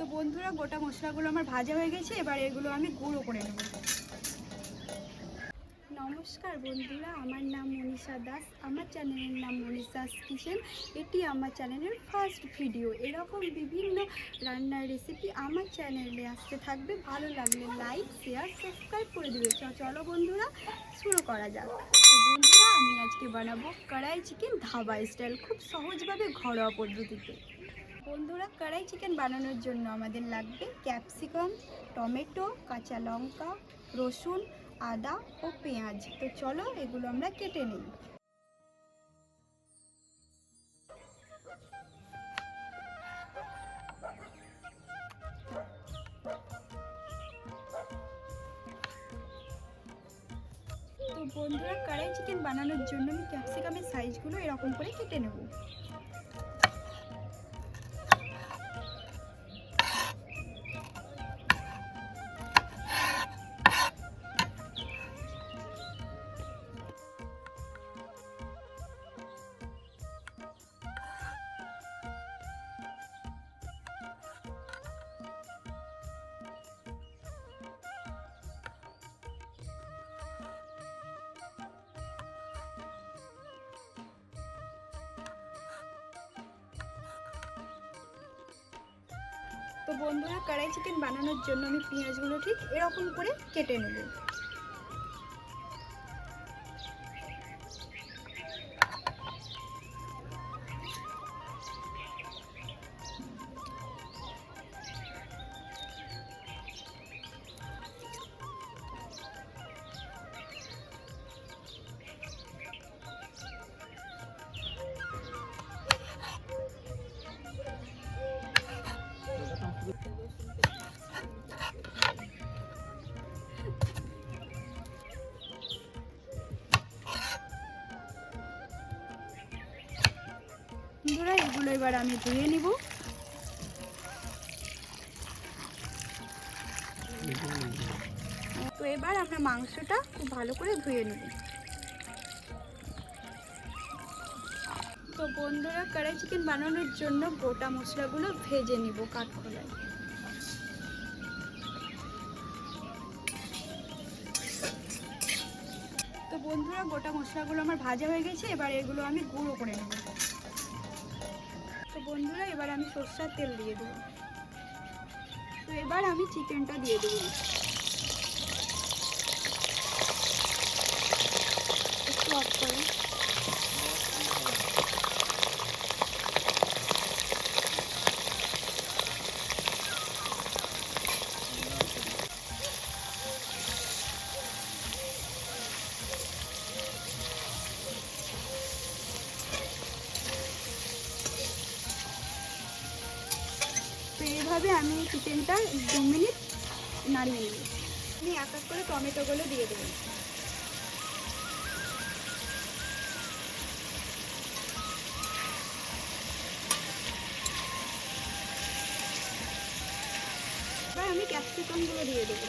তো বন্ধুরা গোটা মশলাগুলো আমার ভাজা হয়ে গেছে, এবার এগুলো আমি গুঁড়ো করে নেব। নমস্কার বন্ধুরা, আমার নাম মনীষা দাস, আমার চ্যানেলের নাম মনীষাস কিচেন। এটি আমার চ্যানেলের ফার্স্ট ভিডিও। এরকম বিভিন্ন রান্নার রেসিপি আমার চ্যানেলে আসতে থাকবে। ভালো লাগলে লাইক, শেয়ার, সাবস্ক্রাইব করে দেবে। চলো বন্ধুরা শুরু করা যাক। তো বন্ধুরা আমি আজকে বানাবো কড়াই চিকেন ধাবা স্টাইল, খুব সহজভাবে ঘরোয়া পদ্ধতিতে। বন্ধুরা কড়াই চিকেন বানানোর জন্য আমাদের লাগবে ক্যাপসিকাম, টমেটো, কাঁচা লঙ্কা, রসুন, আদা ও পেঁয়াজ। তো চলো এগুলো আমরা কেটে নিই। তো বন্ধুরা কড়াই চিকেন বানানোর জন্য আমি ক্যাপসিকামের সাইজগুলো এরকম করে কেটে নেব। তো বন্ধুরা কড়াই চিকেন বানানোর জন্য আমি পেঁয়াজগুলো ঠিক এরকম করে কেটে নেব। বন্ধুরা এগুলো এবার আমি ধুয়ে নিব। তো এবার আমরা মাংসটা খুব ভালো করে ধুয়ে নেব। তো বন্ধুরা কড়াই চিকেন বানানোর জন্য গোটা মশলাগুলো ভেজে নিব কাঠখোলায়। তো বন্ধুরা গোটা মশলাগুলো আমার ভাজা হয়ে গেছে, এবার এগুলো আমি গুঁড়ো করে নেব। তো বন্ধুরা এবার আমি সরষের তেল দিয়ে দেবো। তো এবার আমি চিকেনটা দিয়ে দেবো। একটু অফ করো। তো এইভাবে আমি চিকেনটা 2 মিনিট নাড়িয়ে নেব। আমি এক এক করে টমেটোগুলো দিয়ে দেবো। এবার আমি ক্যাপসিকামগুলো দিয়ে দেবো।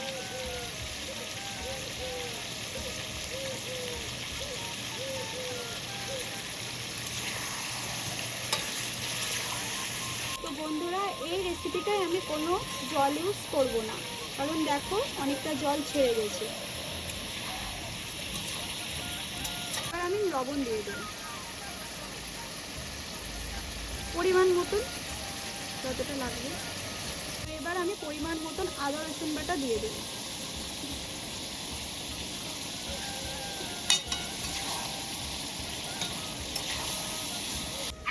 তো বন্ধুরা এই রেসিপিটায় আমি কোনো জল ইউজ করব না, কারণ দেখো অনেকটা জল ছেড়ে গেছে। আর আমি লবণ দিয়ে দেবো পরিমাণ মতন, যতটা লাগবে। এবার আমি পরিমাণ মতন আদা রসুন বাটা দিয়ে দেবো।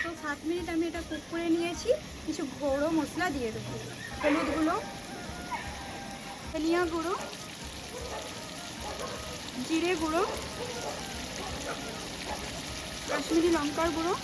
তো 7 মিনিট আমি এটা কুক করে নিয়েছি। কিছু গুঁড়ো মশলা দিয়ে দেবো। হলুদ গুঁড়ো, ধনিয়া গুঁড়ো, জিরে গুঁড়ো, কাশ্মীরি লঙ্কার গুঁড়ো,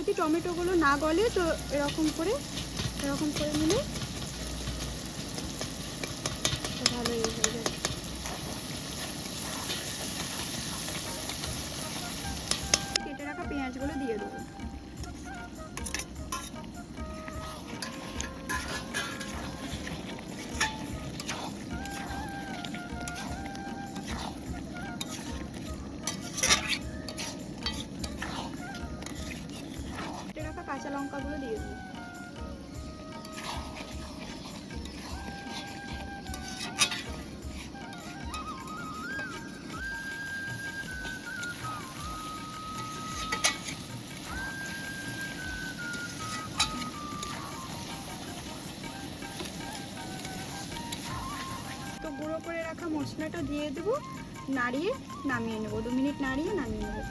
যদি টমেটোগুলো না গলে তো এরকম করে নিলে ভালোই হয়ে যাবে। কেটে রাখা পেঁয়াজগুলো দিয়ে দেবো। কেটে রাখা কাঁচা লঙ্কাগুলো দিয়ে দেবো। তো গুঁড়ো করে রাখা মশলাটা দিয়ে দেবো, নাড়িয়ে নামিয়ে নেবো। 2 মিনিট নাড়িয়ে নামিয়ে নেবো।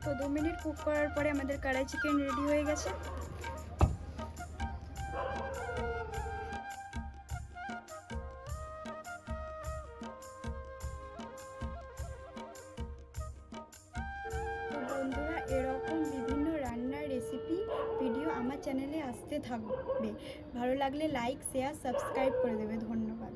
তো 2 মিনিট কুক করার পরে আমাদের কড়াই চিকেন রেডি হয়ে গেছে। তো বন্ধুরা, এরকম বিভিন্ন রান্নার রেসিপি ভিডিও আমার চ্যানেলে আসতে থাকবে। ভালো লাগলে লাইক, শেয়ার, সাবস্ক্রাইব করে দেবে। ধন্যবাদ।